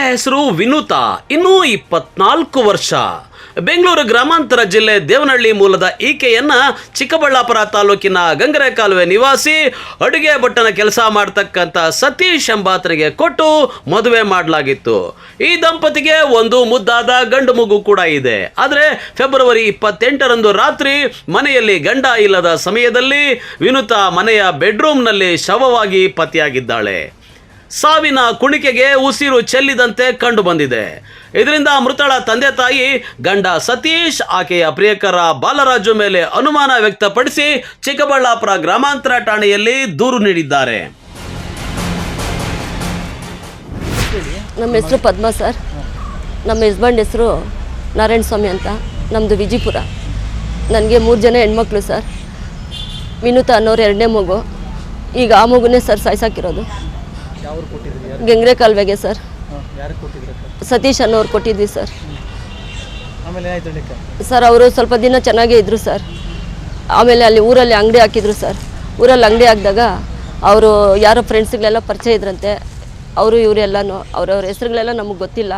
ಹೆಸರು ವಿನುತಾ, ಇನ್ನೂ 24 ವರ್ಷ. ಬೆಂಗಳೂರು ಗ್ರಾಮಾಂತರ ಜಿಲ್ಲೆ ದೇವನಹಳ್ಳಿ ಮೂಲದ ಈಕೆಯನ್ನ ಚಿಕ್ಕಬಳ್ಳಾಪುರ ತಾಲೂಕಿನ ಗಂಗರೆ ಕಾಲುವೆ ನಿವಾಸಿ ಅಡುಗೆ ಭಟ್ಟನ ಕೆಲಸ ಮಾಡ್ತಕ್ಕಂಥ ಸತೀಶ್ ಎಂಬಾತರಿಗೆ ಕೊಟ್ಟು ಮದುವೆ ಮಾಡಲಾಗಿತ್ತು. ಈ ದಂಪತಿಗೆ ಒಂದು ಮುದ್ದಾದ ಗಂಡು ಮಗು ಕೂಡ ಇದೆ. ಆದರೆ ಫೆಬ್ರವರಿ 28ರಂದು ರಾತ್ರಿ ಮನೆಯಲ್ಲಿ ಗಂಡ ಇಲ್ಲದ ಸಮಯದಲ್ಲಿ ವಿನುತಾ ಮನೆಯ ಬೆಡ್ರೂಮ್ನಲ್ಲಿ ಶವವಾಗಿ ಪತ್ತೆಯಾಗಿದ್ದಾಳೆ. ಸಾವಿನ ಕುಣಿಕೆಗೆ ಉಸಿರು ಚೆಲ್ಲಿದಂತೆ ಕಂಡು ಬಂದಿದೆ. ಇದರಿಂದ ಮೃತಳ ತಂದೆ ತಾಯಿ ಗಂಡ ಸತೀಶ್, ಆಕೆಯ ಪ್ರಿಯಕರ ಬಾಲರಾಜು ಮೇಲೆ ಅನುಮಾನ ವ್ಯಕ್ತಪಡಿಸಿ ಚಿಕ್ಕಬಳ್ಳಾಪುರ ಗ್ರಾಮಾಂತರ ಠಾಣೆಯಲ್ಲಿ ದೂರು ನೀಡಿದ್ದಾರೆ. ನಮ್ಮ ಹೆಸರು ಪದ್ಮ ಸರ್. ನಮ್ಮ ಹಸ್ಬೆಂಡ್ ಹೆಸರು ನಾರಾಯಣ ಸ್ವಾಮಿ ಅಂತ. ನಮ್ಮದು ವಿಜಯಪುರ. ನನಗೆ 3 ಜನ ಹೆಣ್ಮಕ್ಳು ಸರ್. ವಿನುತಾ ಅನ್ನೋರು 2ನೇ ಮಗು. ಈಗ ಆ ಮಗುನೇ ಸರ್ ಸಾಯ್ಸಾಕಿರೋದು. ಗಂಗರೆ ಕಾಲುವೆಗೆ ಸರ್. ಸತೀಶ್ ಅನ್ನೋರು ಕೊಟ್ಟಿದ್ವಿ ಸರ್. ಸರ್ ಅವರು ಸ್ವಲ್ಪ ದಿನ ಚೆನ್ನಾಗೇ ಇದ್ದರು ಸರ್. ಆಮೇಲೆ ಅಲ್ಲಿ ಊರಲ್ಲಿ ಅಂಗಡಿ ಹಾಕಿದ್ರು ಸರ್. ಊರಲ್ಲಿ ಅಂಗಡಿ ಹಾಕಿದಾಗ ಅವರು ಯಾರೋ ಫ್ರೆಂಡ್ಸ್ಗಳೆಲ್ಲ ಪರಿಚಯ ಇದ್ರಂತೆ. ಅವರು ಇವರೆಲ್ಲನೂ ಅವ್ರವ್ರ ಹೆಸ್ರುಗಳೆಲ್ಲ ನಮಗೆ ಗೊತ್ತಿಲ್ಲ.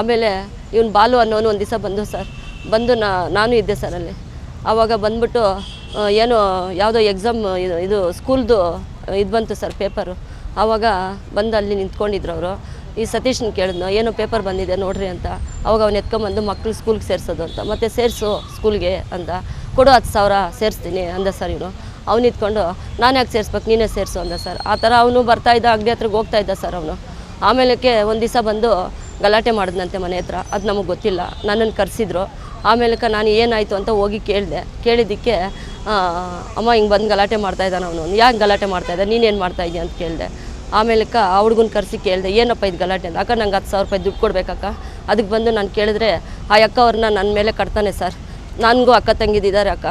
ಆಮೇಲೆ ಇವನು ಬಾಲು ಅನ್ನೋನು ಒಂದು ದಿವಸ ಬಂದು ಸರ್. ಬಂದು ನಾನು ಇದ್ದೆ ಸರ್ ಅಲ್ಲಿ. ಆವಾಗ ಬಂದ್ಬಿಟ್ಟು ಏನೋ ಯಾವುದೋ ಎಕ್ಸಾಮ್ ಇದು ಸ್ಕೂಲ್ದು ಇದು ಬಂತು ಸರ್, ಪೇಪರು. ಆವಾಗ ಬಂದು ಅಲ್ಲಿ ನಿಂತ್ಕೊಂಡಿದ್ರು ಅವರು. ಈ ಸತೀಶ್ನ ಕೇಳಿದ್ನು, ಏನೋ ಪೇಪರ್ ಬಂದಿದೆ ನೋಡ್ರಿ ಅಂತ. ಅವಾಗ ಅವ್ನು ಎತ್ಕೊಂಬಂದು ಮಕ್ಕಳು ಸ್ಕೂಲ್ಗೆ ಸೇರಿಸೋದು ಅಂತ. ಮತ್ತು ಸೇರಿಸು ಸ್ಕೂಲ್ಗೆ ಅಂತ. ಕೊಡು 10,000 ಸೇರಿಸ್ತೀನಿ ಅಂದ ಸರ್ ಇವನು. ಅವ್ನು ಇದ್ಕೊಂಡು ನಾನು ಯಾಕೆ ಸೇರಿಸ್ಬೇಕು, ನೀನೇ ಸೇರಿಸು ಅಂದ ಸರ್. ಆ ಥರ ಅವನು ಬರ್ತಾಯಿದ್ದ, ಅಂಗಡಿ ಹತ್ರಕ್ಕೆ ಹೋಗ್ತಾಯಿದ್ದ ಸರ್ ಅವನು. ಆಮೇಲಕ್ಕೆ ಒಂದು ದಿವಸ ಬಂದು ಗಲಾಟೆ ಮಾಡಿದ್ನಂತೆ ಮನೆ ಹತ್ರ. ಅದು ನಮಗೆ ಗೊತ್ತಿಲ್ಲ. ನನ್ನನ್ನು ಕರೆಸಿದ್ರು. ಆಮೇಲಕ್ಕೆ ನಾನು ಏನಾಯಿತು ಅಂತ ಹೋಗಿ ಕೇಳಿದೆ. ಕೇಳಿದ್ದಕ್ಕೆ ಅಮ್ಮ ಹಿಂಗೆ ಬಂದು ಗಲಾಟೆ ಮಾಡ್ತಾಯಿದ್ದಾನೆ ಅವನು. ಯಾಕೆ ಗಲಾಟೆ ಮಾಡ್ತಾಯಿದ್ದ, ನೀನೇನು ಮಾಡ್ತಾಯಿದ್ಯಾ ಅಂತ ಕೇಳಿದೆ. ಆಮೇಲಕ್ಕೆ ಆ ಹುಡುಗನ ಕರೆಸಿ ಕೇಳಿದೆ, ಏನಪ್ಪ ಇದು ಗಲಾಟೆ ಅಂತ. ಅಕ್ಕ ನಂಗೆ 10,000 ರೂಪಾಯಿ ದುಡ್ಡು ಕೊಡ್ಬೇಕಕ್ಕ. ಅದಕ್ಕೆ ಬಂದು ನಾನು ಕೇಳಿದ್ರೆ ಆ ಅಕ್ಕ ಅವ್ರನ್ನ ನನ್ನ ಮೇಲೆ ಕಟ್ತಾನೆ ಸರ್. ನನಗೂ ಅಕ್ಕ ತಂಗಿದಿದ್ದಾರೆ ಅಕ್ಕ,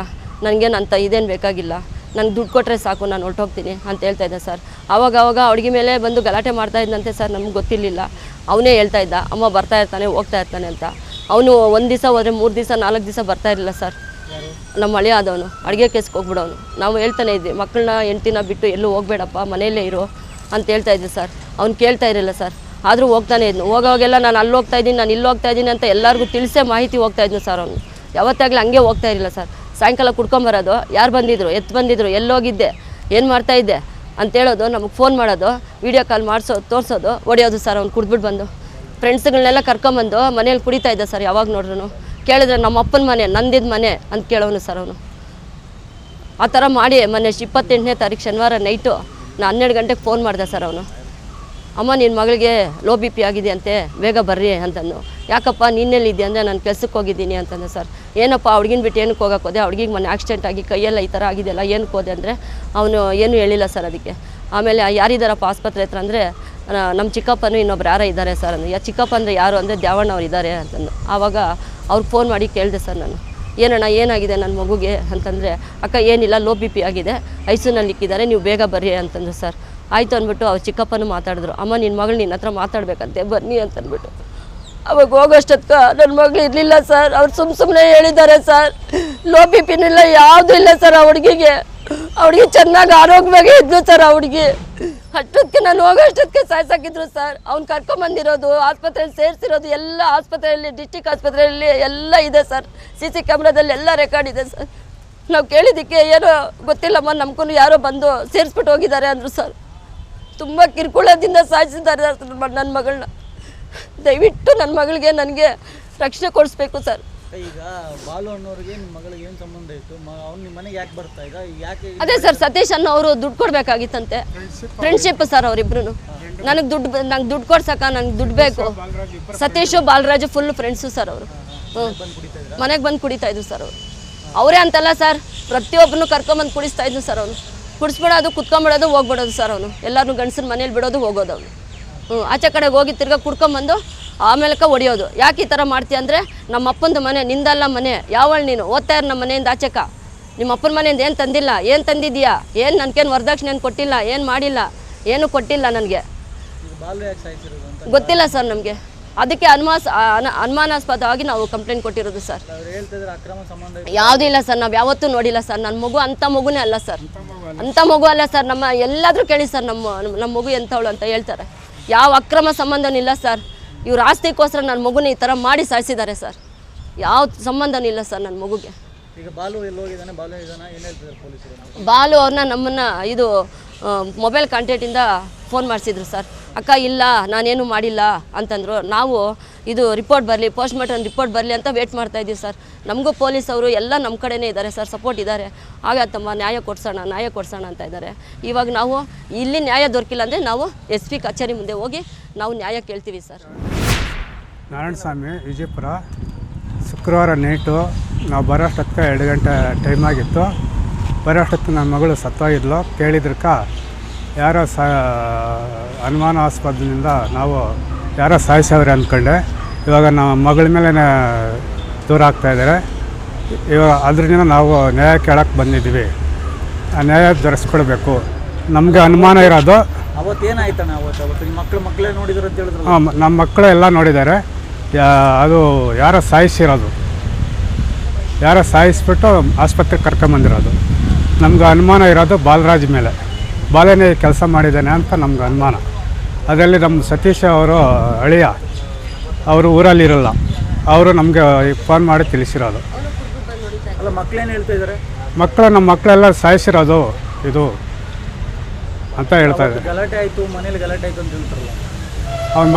ನನಗೇನು ಅಂತ ಇದೇನು ಬೇಕಾಗಿಲ್ಲ, ನಂಗೆ ದುಡ್ಡು ಕೊಟ್ಟರೆ ಸಾಕು, ನಾನು ಹೊರಟೋಗ್ತೀನಿ ಅಂತ ಹೇಳ್ತಾಯಿದ್ದೆ ಸರ್. ಆವಾಗ ಹುಡುಗಿ ಮೇಲೆ ಬಂದು ಗಲಾಟೆ ಮಾಡ್ತಾಯಿದ್ದಂತೆ ಸರ್. ನಮ್ಗೆ ಗೊತ್ತಿರಲಿಲ್ಲ. ಅವನೇ ಹೇಳ್ತಾಯಿದ್ದ, ಅಮ್ಮ ಬರ್ತಾ ಇರ್ತಾನೆ ಹೋಗ್ತಾ ಇರ್ತಾನೆ ಅಂತ. ಅವನು ಒಂದು ದಿವಸ ಹೋದರೆ 3 ದಿವಸ 4 ದಿವಸ ಬರ್ತಾಯಿರಲಿಲ್ಲ ಸರ್. ನಮ್ಮ ಹಳೆಯ ಆದವನು ಅಡುಗೆ ಕೆಲ್ಸಕ್ಕೆ ಹೋಗ್ಬಿಡೋನು. ನಾವು ಹೇಳ್ತಾನೆ ಇದ್ವಿ, ಮಕ್ಕಳನ್ನ ಹೆಂಡ್ತಿನ ಬಿಟ್ಟು ಎಲ್ಲೂ ಹೋಗಬೇಡಪ್ಪ, ಮನೆಯಲ್ಲೇ ಇರು ಅಂತ ಹೇಳ್ತಾಯಿದ್ದೆ ಸರ್. ಅವ್ನು ಕೇಳ್ತಾ ಇರಲಿಲ್ಲ ಸರ್. ಆದರೂ ಹೋಗ್ತಾನೆ ಇದ್ನು. ಹೋಗೋವಾಗೆಲ್ಲ ನಾನು ಅಲ್ಲಿ ಹೋಗ್ತಾಯಿದ್ದೀನಿ, ನಾನು ಇಲ್ಲಿ ಹೋಗ್ತಾಯಿದ್ದೀನಿ ಅಂತ ಎಲ್ಲರಿಗೂ ತಿಳಿಸೇ ಮಾಹಿತಿ ಹೋಗ್ತಾಯಿದ್ನು ಸರ್ ಅವನು. ಯಾವತ್ತಾಗಲಿ ಹಂಗೆ ಹೋಗ್ತಾ ಇರಲಿಲ್ಲ ಸರ್. ಸಾಯಂಕಾಲ ಕುಡ್ಕೊಂಬರೋದು, ಯಾರು ಬಂದಿದ್ರು, ಬಂದಿದ್ರು, ಎಲ್ಲೋಗಿದ್ದೆ, ಏನು ಮಾಡ್ತಾಯಿದ್ದೆ ಅಂತೇಳೋದು, ನಮಗೆ ಫೋನ್ ಮಾಡೋದು, ವೀಡಿಯೋ ಕಾಲ್ ತೋರಿಸೋದು, ಹೊಡೆಯೋದು ಸರ್. ಅವ್ನು ಕುಡ್ಬಿಟ್ಟು ಬಂದು ಫ್ರೆಂಡ್ಸ್ಗಳನ್ನೆಲ್ಲ ಕರ್ಕೊಂಬಂದು ಮನೇಲಿ ಕುಡಿತಾ ಇದ್ದ ಸರ್. ಯಾವಾಗ ನೋಡ್ರು ಕೇಳಿದ್ರೆ ನಮ್ಮ ಅಪ್ಪನ ಮನೆ, ನಂದಿದ್ದ ಮನೆ ಅಂತ ಕೇಳೋನು ಸರ್ ಅವನು. ಆ ಥರ ಮಾಡಿ ಮೊನ್ನೆ 28ನೇ ತಾರೀಕು ಶನಿವಾರ ನೈಟು ನಾನು 12 ಗಂಟೆಗೆ ಫೋನ್ ಮಾಡಿದೆ ಸರ್ ಅವನು. ಅಮ್ಮ ನಿನ್ನ ಮಗಳಿಗೆ ಲೋ BP ಆಗಿದೆ ಅಂತೆ, ಬೇಗ ಬರ್ರಿ ಅಂತಂದು. ಯಾಕಪ್ಪ ನೀನೆಲ್ಲಿದ್ದೆ ಅಂದರೆ ನಾನು ಕೆಲ್ಸಕ್ಕೆ ಹೋಗಿದ್ದೀನಿ ಅಂತಂದೆ ಸರ್. ಏನಪ್ಪ ಹುಡುಗಿನ ಬಿಟ್ಟು ಏನಕ್ಕೆ ಹೋಗಕ್ಕೆ ಹೋದೆ, ಹುಡುಗಿಗೆ ಮೊನ್ನೆ ಆಕ್ಸಿಡೆಂಟ್ ಆಗಿ ಕೈಯೆಲ್ಲ ಈ ಥರ ಆಗಿದೆಯಲ್ಲ, ಏನಕ್ಕೆ ಹೋದೆ ಅಂದರೆ ಅವನು ಏನೂ ಹೇಳಿಲ್ಲ ಸರ್ ಅದಕ್ಕೆ. ಆಮೇಲೆ ಯಾರಿದ್ದಾರಪ್ಪ ಆಸ್ಪತ್ರೆ ಹತ್ರ ಅಂದರೆ ನಮ್ಮ ಚಿಕ್ಕಪ್ಪನೂ ಇನ್ನೊಬ್ರು ಯಾರೋ ಇದ್ದಾರೆ ಸರ್ ಅಂದು. ಚಿಕ್ಕಪ್ಪ ಅಂದರೆ ಯಾರು ಅಂದರೆ ದ್ಯಾವಣ್ಣ ಅವ್ರು ಇದ್ದಾರೆ ಅಂತಂದು. ಆವಾಗ ಅವ್ರಿಗೆ ಫೋನ್ ಮಾಡಿ ಕೇಳಿದೆ ಸರ್ ನಾನು, ಏನಣ್ಣ ಏನಾಗಿದೆ ನನ್ನ ಮಗುಗೆ ಅಂತಂದರೆ, ಅಕ್ಕ ಏನಿಲ್ಲ ಲೋ BP ಆಗಿದೆ, ಐಸಿನಲ್ಲಿ ಇಕ್ಕಿದ್ದಾರೆ, ನೀವು ಬೇಗ ಬರ್ರಿ ಅಂತಂದು ಸರ್. ಆಯಿತು ಅಂದ್ಬಿಟ್ಟು ಅವ್ರು ಚಿಕ್ಕಪ್ಪನೂ ಮಾತಾಡಿದ್ರು. ಅಮ್ಮ ನಿನ್ನ ಮಗಳು ನಿನ್ನ ಹತ್ರ ಮಾತಾಡಬೇಕಂತೆ, ಬನ್ನಿ ಅಂತಂದ್ಬಿಟ್ಟು. ಅವಾಗ ಹೋಗೋಷ್ಟೊತ್ಕ ನನ್ನ ಮಗಳು ಇರಲಿಲ್ಲ ಸರ್. ಅವ್ರು ಸುಮ್ಮನೆ ಹೇಳಿದ್ದಾರೆ ಸರ್. ಲೋ BPನೂ ಇಲ್ಲ, ಯಾವುದೂ ಇಲ್ಲ ಸರ್ ಆ ಹುಡುಗಿಗೆ. ಹುಡುಗಿ ಚೆನ್ನಾಗಿ ಆರೋಗ್ಯವಾಗೇ ಇದ್ಲು ಸರ್ ಆ ಹುಡುಗಿ. ಅಷ್ಟೊತ್ತಿಗೆ ನಾನು ಹೋಗೋಷ್ಟೊತ್ತಿಗೆ ಸಾಯ್ಸಾಕಿದ್ರು ಸರ್. ಅವ್ನು ಕರ್ಕೊಂಬಂದಿರೋದು, ಆಸ್ಪತ್ರೆಯಲ್ಲಿ ಸೇರಿಸಿರೋದು ಎಲ್ಲ ಆಸ್ಪತ್ರೆಯಲ್ಲಿ, ಡಿಸ್ಟಿಕ್ ಆಸ್ಪತ್ರೆಯಲ್ಲಿ ಎಲ್ಲ ಇದೆ ಸರ್. CC ಕ್ಯಾಮ್ರಾದಲ್ಲಿ ಎಲ್ಲ ರೆಕಾರ್ಡ್ ಇದೆ ಸರ್. ನಾವು ಕೇಳಿದ್ದಕ್ಕೆ ಏನೋ ಗೊತ್ತಿಲ್ಲಮ್ಮ, ನಮ್ಗೂ ಯಾರೋ ಬಂದು ಸೇರಿಸ್ಬಿಟ್ಟು ಹೋಗಿದ್ದಾರೆ ಅಂದರು ಸರ್. ತುಂಬ ಕಿರುಕುಳದಿಂದ ಸಾಯಿಸಿದ್ದಾರೆ ನನ್ನ ಮಗಳನ್ನ. ದಯವಿಟ್ಟು ನನ್ನ ಮಗಳಿಗೆ ನನಗೆ ರಕ್ಷಣೆ ಕೊಡಿಸ್ಬೇಕು ಸರ್. ಈಗ ಬಾಲು ಅನ್ನೋರಿಗೆ ನಿಮ್ಮ ಮಗಳಿಗೆ ಏನು ಸಂಬಂಧ ಇತ್ತು, ಅವ್ನು ನಿಮ್ಮ ಮನೆಗೆ ಯಾಕೆ ಬರ್ತಾ ಇದ್ದ, ಯಾಕೆ? ಅದೇ ಸರ್, ಸತೀಶ್ ಅನ್ನೋ ಅವರು ದುಡ್ಡು ಕೊಡಬೇಕಾಗಿತ್ತಂತೆ. ಫ್ರೆಂಡ್ಶಿಪ್ ಸರ್ ಅವರಿಬ್ರು. ನಂಗೆ ದುಡ್ಡು ಕೊಡ್ಸಕ್ಕ, ನಂಗೆ ದುಡ್ಡು ಬೇಕು. Satish Balaraju full friends sir ಅವರು. ಮನೆಗೆ ಬಂದು ಕುಡಿತಾ ಇದ್ರು ಸರ್ ಅವರು. ಅವರೇ ಅಂತಲ್ಲ ಸರ್, ಪ್ರತಿಯೊಬ್ಬರನ್ನು ಕರ್ಕೊಂಬಂದು ಕುಡಿಸ್ತಾ ಇದ್ರು ಸರ್ ಅವನು. ಕುಡಿಸ್ಬಿಡೋದು, ಕುತ್ಕೊಂಬಿಡೋದು, ಹೋಗ್ಬಿಡೋದು ಸರ್ ಅವನು. ಎಲ್ಲರೂ ಗಂಡಸರ ಮನೇಲಿ ಬಿಡೋದು, ಹೋಗೋದು ಅವನು. ಆಚೆ ಕಡೆಗೆ ಹೋಗಿ ತಿರ್ಗಾ ಕುಡ್ಕೊಂಬಂದು ಆಮೇಲೆ ಹೊಡಿಯೋದು. ಯಾಕೆ ಈ ಥರ ಮಾಡ್ತೀಯ ಅಂದರೆ, ನಮ್ಮ ಅಪ್ಪಂದು ಮನೆ, ನಿಂದಲ್ಲ ಮನೆ, ಯಾವಳು ನೀನು, ಓದ್ತಾ ಇರೋ ನಮ್ಮ ಮನೆಯಿಂದ ಆಚೆಕ, ನಿಮ್ಮ ಅಪ್ಪನ ಮನೆಯಿಂದ ಏನು ತಂದಿಲ್ಲ, ಏನು ತಂದಿದ್ದೀಯಾ, ಏನು ನನಗೇನು ವರದಕ್ಷಿಣೆ ಏನು ಕೊಟ್ಟಿಲ್ಲ, ಏನು ಮಾಡಿಲ್ಲ, ಏನೂ ಕೊಟ್ಟಿಲ್ಲ ನನಗೆ, ಗೊತ್ತಿಲ್ಲ ಸರ್ ನಮಗೆ. ಅದಕ್ಕೆ ಅನುಮಾನಾಸ್ಪದವಾಗಿ ನಾವು ಕಂಪ್ಲೇಂಟ್ ಕೊಟ್ಟಿರೋದು ಸರ್. ಯಾವುದೂ ಇಲ್ಲ ಸರ್, ನಾವು ಯಾವತ್ತೂ ನೋಡಿಲ್ಲ ಸರ್. ನನ್ನ ಮಗು ಅಂಥ ಮಗುನೇ ಅಲ್ಲ ಸರ್, ಅಂಥ ಮಗು ಅಲ್ಲ ಸರ್. ನಮ್ಮ ಎಲ್ಲಾದರೂ ಕೇಳಿ ಸರ್, ನಮ್ಮ ಮಗು ಎಂಥವಳು ಅಂತ ಹೇಳ್ತಾರೆ. ಯಾವ ಅಕ್ರಮ ಸಂಬಂಧನಿಲ್ಲ ಸರ್. ಇವ್ರ ಆಸ್ತಿಗೋಸ್ಕರ ನನ್ನ ಮಗುನ ಈ ಥರ ಮಾಡಿ ಸಾಯಿಸಿದ್ದಾರೆ ಸರ್. ಯಾವ ಸಂಬಂಧನೂ ಇಲ್ಲ ಸರ್ ನನ್ನ ಮಗುಗೆ. ಈಗ ಬಾಲು ಎಲ್ಲಿ ಹೋಗಿದ್ದಾನೆ, ಬಾಲು ಇದ್ದಾನೆ, ಏನು ಹೇಳ್ತಿದ್ದಾರೆ ಪೊಲೀಸರು? ಬಾಲು ಅವ್ರನ್ನ ನಮ್ಮನ್ನು ಇದು ಮೊಬೈಲ್ ಕಾಂಟ್ಯಾಕ್ಟಿಂದ ಫೋನ್ ಮಾಡಿಸಿದ್ರು ಸರ್. ಅಕ್ಕ ಇಲ್ಲ ನಾನೇನು ಮಾಡಿಲ್ಲ ಅಂತಂದರು. ನಾವು ಇದು ರಿಪೋರ್ಟ್ ಬರಲಿ, ಪೋಸ್ಟ್ ಮಾರ್ಟಮ್ ರಿಪೋರ್ಟ್ ಬರಲಿ ಅಂತ ವೇಟ್ ಮಾಡ್ತಾಯಿದ್ದೀವಿ ಸರ್. ನಮಗೂ ಪೊಲೀಸವರು ಎಲ್ಲ ನಮ್ಮ ಕಡೆನೇ ಇದ್ದಾರೆ ಸರ್, ಸಪೋರ್ಟ್ ಇದ್ದಾರೆ. ಆಗ ನ್ಯಾಯ ಕೊಡ್ಸೋಣ ಅಂತ ಇದ್ದಾರೆ. ಇವಾಗ ನಾವು ಇಲ್ಲಿ ನ್ಯಾಯ ದೊರಕಿಲ್ಲ ಅಂದರೆ ನಾವು SP ಕಚೇರಿ ಮುಂದೆ ಹೋಗಿ ನಾವು ನ್ಯಾಯ ಕೇಳ್ತೀವಿ ಸರ್. ನಾರಾಯಣಸ್ವಾಮಿ, ವಿಜಯಪುರ. ಶುಕ್ರವಾರ ನೈಟು ನಾವು ಬರೋಷ್ಟೊತ್ತಿಗೆ 2 ಗಂಟೆ ಟೈಮ್ ಆಗಿತ್ತು. ಬರೋಷ್ಟೊತ್ತಿಗೆ ನನ್ನ ಮಗಳು ಸತ್ತೋಗಿದ್ಲು. ಕೇಳಿದ್ರಕ್ಕ ಯಾರೋ ಅನುಮಾನಾಸ್ಪದದಿಂದ ನಾವು ಯಾರೋ ಸಾಯಿಸವ್ರೆ ಅಂದ್ಕೊಂಡೆ. ಇವಾಗ ನಮ್ಮ ಮಗಳ ಮೇಲೆ ದೂರ ಆಗ್ತಾಯಿದ್ದಾರೆ. ಇವಾಗ ಅದರಿಂದ ನಾವು ನ್ಯಾಯ ಕೇಳಕ್ಕೆ ಬಂದಿದ್ದೀವಿ. ಆ ನ್ಯಾಯ ದೊರಕಿಸ್ಕೊಡ್ಬೇಕು. ನಮಗೆ ಅನುಮಾನ ಇರೋದು ಅವತ್ತೇನಾಯ್ತಣ್ಣ? ಅವತ್ತು ನಿಮ್ಮ ಮಕ್ಕಳೇ ನೋಡಿದ್ರು ಅಂತ ಹೇಳಿದ್ರು. ನಮ್ಮ ಮಕ್ಕಳು ಎಲ್ಲ ನೋಡಿದ್ದಾರೆ. ಅದು ಯಾರೋ ಸಾಯಿಸಿರೋದು, ಯಾರೋ ಸಾಯಿಸ್ಬಿಟ್ಟು ಆಸ್ಪತ್ರೆಗೆ ಕರ್ಕೊಂಬಂದಿರೋದು. ನಮ್ಗೆ ಅನುಮಾನ ಇರೋದು ಬಾಲರಾಜ್ ಮೇಲೆ. ಬಾಲನೇ ಕೆಲಸ ಮಾಡಿದ್ದಾನೆ ಅಂತ ನಮ್ಗೆ ಅನುಮಾನ. ಅದರಲ್ಲಿ ನಮ್ಮ ಸತೀಶ್ ಅವರು ಅಳಿಯ, ಅವರು ಊರಲ್ಲಿರಲ್ಲ. ಅವರು ನಮಗೆ ಫೋನ್ ಮಾಡಿ ತಿಳಿಸಿರೋದು. ಅಲ್ಲ, ಮಕ್ಕಳೇನು ಹೇಳ್ತಾ ಇದ್ದಾರೆ? ನಮ್ಮ ಮಕ್ಕಳೆಲ್ಲ ಸಾಯಿಸಿರೋದು ಇದು ಅಂತ ಹೇಳ್ತಾ ಇದ್ದಾರೆ. ಗಲಾಟೆ ಆಯಿತು, ಮನೇಲಿ ಗಲಾಟೆ ಆಯಿತು ಅಂತ ಹೇಳ್ತಾರಲ್ಲ. ಅವ್ನ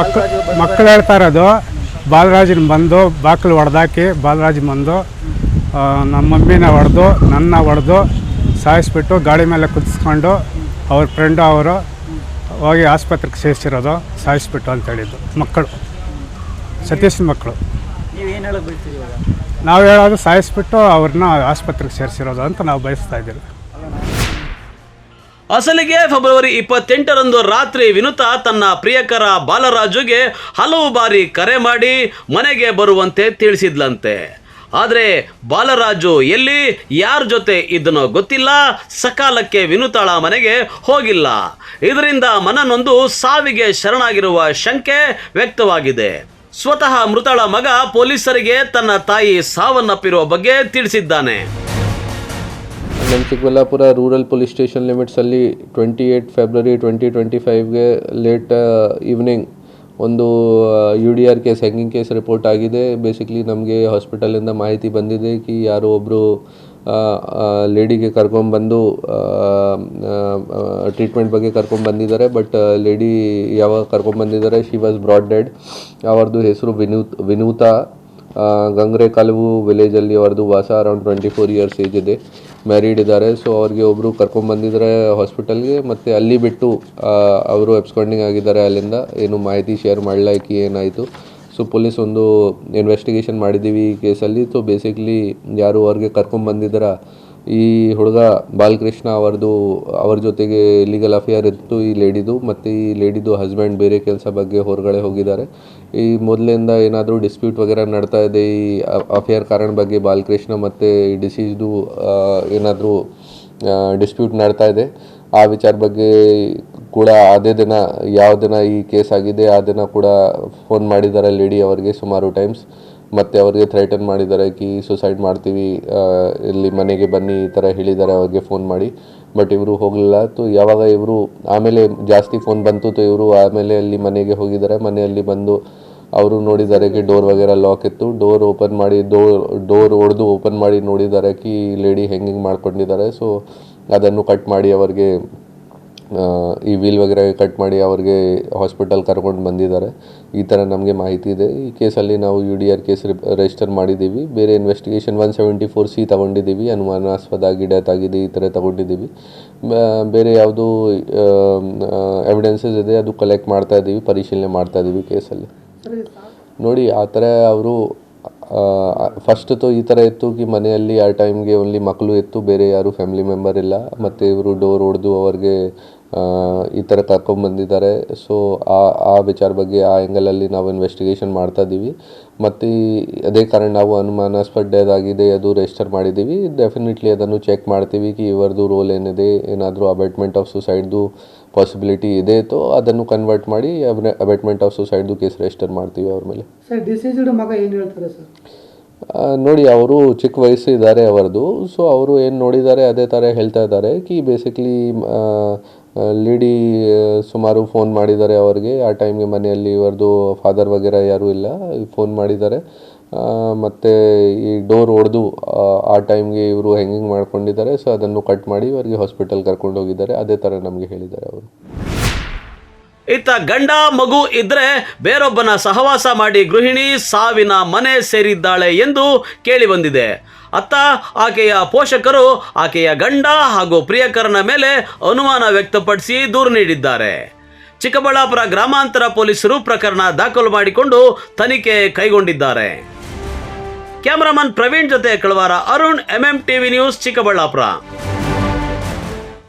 ಮಕ್ಕಳು ಹೇಳ್ತಾ ಇರೋದು ಬಾಲರಾಜನ ಬಂದು ಬಾಗಿಲು ಹೊಡೆದಾಕಿ ಬಾಲರಾಜ್ ಬಂದು ನಮ್ಮ ಮಮ್ಮಿನ ಹೊಡೆದು ನನ್ನ ಹೊಡೆದು ಸಾಯಿಸ್ಬಿಟ್ಟು ಗಾಡಿ ಮೇಲೆ ಕುದಿಸ್ಕೊಂಡು ಅವ್ರ ಫ್ರೆಂಡು ಅವರು ಹೋಗಿ ಆಸ್ಪತ್ರೆಗೆ ಸೇರಿಸಿರೋದು, ಸಾಯಿಸ್ಬಿಟ್ಟು ಅಂತ ಹೇಳಿದ್ದು ಮಕ್ಕಳು, ಸತೀಶನ ಮಕ್ಕಳು. ನೀವೇನು ಹೇಳಕ್ಕೆ ಬಯಸ್ತೀರಿ ಇವಾಗ? ನಾವು ಹೇಳೋದು ಸಾಯಿಸ್ಬಿಟ್ಟು ಅವ್ರನ್ನ ಆಸ್ಪತ್ರೆಗೆ ಸೇರಿಸಿರೋದು ಅಂತ ನಾವು ಬಯಸ್ತಾ ಇದ್ದೀವಿ. ಅಸಲಿಗೆ ಫೆಬ್ರವರಿ 28ರಂದು ರಾತ್ರಿ ವಿನುತಾ ತನ್ನ ಪ್ರಿಯಕರ ಬಾಲರಾಜುಗೆ ಹಲವು ಬಾರಿ ಕರೆ ಮಾಡಿ ಮನೆಗೆ ಬರುವಂತೆ ತಿಳಿಸಿದ್ಲಂತೆ. ಆದರೆ ಬಾಲರಾಜು ಎಲ್ಲಿ, ಯಾರ ಜೊತೆ ಇದ್ದನೋ ಗೊತ್ತಿಲ್ಲ. ಸಕಾಲಕ್ಕೆ ವಿನುತಾಳ ಮನೆಗೆ ಹೋಗಿಲ್ಲ. ಇದರಿಂದ ಮನನೊಂದು ಸಾವಿಗೆ ಶರಣಾಗಿರುವ ಶಂಕೆ ವ್ಯಕ್ತವಾಗಿದೆ. ಸ್ವತಃ ಮೃತಳ ಮಗ ಪೊಲೀಸರಿಗೆ ತನ್ನ ತಾಯಿ ಸಾವನ್ನಪ್ಪಿರುವ ಬಗ್ಗೆ ತಿಳಿಸಿದ್ದಾನೆ. ನಮ್ಮ ಚಿಕ್ಕಬಳ್ಳಾಪುರ ರೂರಲ್ ಪೊಲೀಸ್ ಸ್ಟೇಷನ್ ಲಿಮಿಟ್ಸಲ್ಲಿ 28 ಫೆಬ್ರವರಿ 2025ಗೆ ಲೇಟ್ ಈವ್ನಿಂಗ್ ಒಂದು UDR case, hanging case report ಆಗಿದೆ. ಬೇಸಿಕ್ಲಿ ನಮಗೆ ಹಾಸ್ಪಿಟಲಿಂದ ಮಾಹಿತಿ ಬಂದಿದೆ ಕಿ ಯಾರೋ ಒಬ್ಬರು ಲೇಡಿಗೆ ಕರ್ಕೊಂಡ್ಬಂದು ಟ್ರೀಟ್ಮೆಂಟ್ ಬಗ್ಗೆ ಕರ್ಕೊಂಡ್ಬಂದಿದ್ದಾರೆ. ಬಟ್ ಲೇಡಿ ಯಾವಾಗ ಕರ್ಕೊಂಡ್ಬಂದಿದ್ದಾರೆ, ಶಿ ವಾಸ್ ಬ್ರಾಡ್ ಡೆಡ್. ಅವ್ರದ್ದು ಹೆಸರು ವಿನೂತಾ. ಗಂಗ್ರೆ ಕಾಲುವು ವಿಲೇಜಲ್ಲಿ ಅವ್ರದ್ದು ವಾಸ. ಅರೌಂಡ್ 24 ಇಯರ್ಸ್ ಏಜ್ ಇದೆ, ಮ್ಯಾರಿಡ್ ಇದ್ದಾರೆ. ಸೊ ಅವ್ರಿಗೆ ಒಬ್ಬರು ಕರ್ಕೊಂಡ್ಬಂದಿದ್ದಾರೆ ಹಾಸ್ಪಿಟಲ್ಗೆ, ಮತ್ತು ಅಲ್ಲಿ ಬಿಟ್ಟು ಅವರು ಎಬ್ಸ್ಕಾಂಡಿಂಗ್ ಆಗಿದ್ದಾರೆ. ಅಲ್ಲಿಂದ ಏನು ಮಾಹಿತಿ ಶೇರ್ ಮಾಡಲಾಕಿ ಏನಾಯಿತು. ಸೊ ಪೊಲೀಸ್ ಒಂದು ಇನ್ವೆಸ್ಟಿಗೇಷನ್ ಮಾಡಿದ್ದೀವಿ ಈ ಕೇಸಲ್ಲಿ. ಸೊ ಬೇಸಿಕ್ಲಿ ಯಾರು ಅವ್ರಿಗೆ ಕರ್ಕೊಂಡ್ಬಂದಿದ್ದಾರೆ, ಈ ಹುಡುಗ ಬಾಲಕೃಷ್ಣ ಅವ್ರ ಜೊತೆಗೆ ಲೀಗಲ್ ಅಫೇರ್ ಇತ್ತು ಈ ಲೇಡಿದು. ಮತ್ತು ಈ ಲೇಡಿದು ಹಸ್ಬೆಂಡ್ ಬೇರೆ ಕೆಲಸ ಬಗ್ಗೆ ಹೊರಗಡೆ ಹೋಗಿದ್ದಾರೆ. ಈ ಮೊದಲಿಂದ ಏನಾದರೂ ಡಿಸ್ಪ್ಯೂಟ್ ವಗೇರ ನಡ್ತಾ ಇದೆ ಈ ಅಫೇರ್ ಕಾರಣ ಬಗ್ಗೆ. ಬಾಲಕೃಷ್ಣ ಮತ್ತು ಈ ಡಿಸೀಸ್ದು ಏನಾದರೂ ಡಿಸ್ಪ್ಯೂಟ್ ನಡ್ತಾ ಇದೆ. ಆ ವಿಚಾರ ಬಗ್ಗೆ ಕೂಡ ಅದೇ ದಿನ, ಯಾವ ದಿನ ಈ ಕೇಸ್ ಆಗಿದೆ ಆ ದಿನ ಕೂಡ ಫೋನ್ ಮಾಡಿದ್ದಾರೆ ಲೇಡಿ ಅವರಿಗೆ ಸುಮಾರು ಟೈಮ್ಸ್. ಮತ್ತು ಅವ್ರಿಗೆ ಥ್ರೆಟನ್ ಮಾಡಿದ್ದಾರೆ ಕಿ ಸುಸೈಡ್ ಮಾಡ್ತೀವಿ, ಇಲ್ಲಿ ಮನೆಗೆ ಬನ್ನಿ ಈ ಥರ ಹೇಳಿದ್ದಾರೆ ಅವ್ರಿಗೆ ಫೋನ್ ಮಾಡಿ. ಬಟ್ ಇವರು ಹೋಗಲಿಲ್ಲ. ತೋ ಯಾವಾಗ ಇವರು ಆಮೇಲೆ ಜಾಸ್ತಿ ಫೋನ್ ಬಂತು, ತೋ ಇವರು ಆಮೇಲೆ ಅಲ್ಲಿ ಮನೆಗೆ ಹೋಗಿದ್ದಾರೆ. ಮನೆಯಲ್ಲಿ ಬಂದು ಅವರು ನೋಡಿದ್ದಾರೆ ಕಿ ಡೋರ್ ವಗೇರ ಲಾಕ್ ಇತ್ತು. ಡೋರ್ ಓಪನ್ ಮಾಡಿ ಡೋರ್ ಹೊಡೆದು ಓಪನ್ ಮಾಡಿ ನೋಡಿದ್ದಾರೆ ಕಿ ಲೇಡಿ ಹೆಂಗೆ ಮಾಡ್ಕೊಂಡಿದ್ದಾರೆ. ಸೊ ಅದನ್ನು ಕಟ್ ಮಾಡಿ ಅವ್ರಿಗೆ ಈ ವೀಲ್ ವಗೇರ ಕಟ್ ಮಾಡಿ ಅವ್ರಿಗೆ ಹಾಸ್ಪಿಟಲ್ ಕರ್ಕೊಂಡು ಬಂದಿದ್ದಾರೆ. ಈ ಥರ ನಮಗೆ ಮಾಹಿತಿ ಇದೆ. ಈ ಕೇಸಲ್ಲಿ ನಾವು UDR ಕೇಸ್ ರಿಜಿಸ್ಟರ್ ಮಾಡಿದ್ದೀವಿ. ಬೇರೆ ಇನ್ವೆಸ್ಟಿಗೇಷನ್ 174C ತಗೊಂಡಿದ್ದೀವಿ. ಅನುಮಾನಾಸ್ಪದ ಡೆತ್ ಆಗಿದೆ ಈ ಥರ ತಗೊಂಡಿದ್ದೀವಿ. ಬೇರೆ ಯಾವುದು ಎವಿಡೆನ್ಸಸ್ ಇದೆ ಅದು ಕಲೆಕ್ಟ್ ಮಾಡ್ತಾ ಇದ್ದೀವಿ, ಪರಿಶೀಲನೆ ಮಾಡ್ತಾ ಇದ್ದೀವಿ ಕೇಸಲ್ಲಿ. ನೋಡಿ ಆ ಥರ ಅವರು ಫಸ್ಟ್ ಈ ಥರ ಇತ್ತು ಕಿ ಮನೆಯಲ್ಲಿ ಆ ಟೈಮ್ಗೆ ಓನ್ಲಿ ಮಕ್ಕಳು ಇತ್ತು, ಬೇರೆ ಯಾರು ಫ್ಯಾಮಿಲಿ ಮೆಂಬರ್ ಇಲ್ಲ. ಮತ್ತು ಇವರು ಡೋರ್ ಹೊಡೆದು ಅವ್ರಿಗೆ ಈ ಥರ ಕರ್ಕೊಂಡ್ಬಂದಿದ್ದಾರೆ. ಸೊ ಆ ವಿಚಾರ ಬಗ್ಗೆ ಆ ಆ್ಯಂಗಲಲ್ಲಿ ನಾವು ಇನ್ವೆಸ್ಟಿಗೇಷನ್ ಮಾಡ್ತಾ ಇದ್ದೀವಿ. ಮತ್ತು ಅದೇ ಕಾರಣ ನಾವು ಅನುಮಾನಾಸ್ಪದ ಡೆತ್ ಆಗಿದೆ ಅದು ರಿಜಿಸ್ಟರ್ ಮಾಡಿದ್ದೀವಿ. ಡೆಫಿನೆಟ್ಲಿ ಅದನ್ನು ಚೆಕ್ ಮಾಡ್ತೀವಿ ಕಿ ಇವರದು ರೋಲ್ ಏನಿದೆ, ಏನಾದರೂ ಅಬೆಟ್ಮೆಂಟ್ ಆಫ್ ಸುಸೈಡ್ದು ಪಾಸಿಬಿಲಿಟಿ ಇದೆ ತೋ ಅದನ್ನು ಕನ್ವರ್ಟ್ ಮಾಡಿ ಅಬೆಟ್ಮೆಂಟ್ ಆಫ್ ಸುಸೈಡ್ದು ಕೇಸ್ ರಿಜಿಸ್ಟರ್ ಮಾಡ್ತೀವಿ ಅವ್ರ ಮೇಲೆ. ಸರ್ ಡಿಸೀಸ್ಡ್ ಮಗ ಏನು ಹೇಳ್ತಾರೆ ಸರ್? ನೋಡಿ ಅವರು ಚಿಕ್ಕ ವಯಸ್ಸು ಇದ್ದಾರೆ ಅವರದು. ಸೊ ಅವರು ಏನು ನೋಡಿದ್ದಾರೆ ಅದೇ ಥರ ಹೇಳ್ತಾ ಇದ್ದಾರೆ ಕಿ ಬೇಸಿಕ್ಲಿ ಲೇಡಿ ಸುಮಾರು ಫೋನ್ ಮಾಡಿದ್ದಾರೆ ಅವ್ರಿಗೆ. ಆ ಟೈಮ್ಗೆ ಮನೆಯಲ್ಲಿ ಇವ್ರದ್ದು ಫಾದರ್ ವಗೇರ ಯಾರೂ ಇಲ್ಲ, ಫೋನ್ ಮಾಡಿದ್ದಾರೆ. ಮತ್ತು ಈ ಡೋರ್ ಹೊಡೆದು ಆ ಟೈಮ್ಗೆ ಇವರು ಹೆಂಗಿಂಗ್ ಮಾಡ್ಕೊಂಡಿದ್ದಾರೆ. ಸೊ ಅದನ್ನು ಕಟ್ ಮಾಡಿ ಇವರಿಗೆ ಹಾಸ್ಪಿಟಲ್ ಕರ್ಕೊಂಡು ಹೋಗಿದ್ದಾರೆ. ಅದೇ ಥರ ನಮಗೆ ಹೇಳಿದ್ದಾರೆ ಅವರು. ಇತ್ತ ಗಂಡ ಮಗು ಇದ್ರೆ ಬೇರೊಬ್ಬನ ಸಹವಾಸ ಮಾಡಿ ಗೃಹಿಣಿ ಸಾವಿನ ಮನೆ ಸೇರಿದ್ದಾಳೆ ಎಂದು ಕೇಳಿ ಬಂದಿದೆ. ಅತ್ತ ಆಕೆಯ ಪೋಷಕರು ಆಕೆಯ ಗಂಡ ಹಾಗೂ ಪ್ರಿಯಕರನ ಮೇಲೆ ಅನುಮಾನ ವ್ಯಕ್ತಪಡಿಸಿ ದೂರು ನೀಡಿದ್ದಾರೆ. ಚಿಕ್ಕಬಳ್ಳಾಪುರ ಗ್ರಾಮಾಂತರ ಪೊಲೀಸರು ಪ್ರಕರಣ ದಾಖಲು ಮಾಡಿಕೊಂಡು ತನಿಖೆ ಕೈಗೊಂಡಿದ್ದಾರೆ. ಕ್ಯಾಮರಾಮನ್ ಪ್ರವೀಣ್ ಜೊತೆ ಕಳವಾರ ಅರುಣ್, MMTV ನ್ಯೂಸ್, ಚಿಕ್ಕಬಳ್ಳಾಪುರ.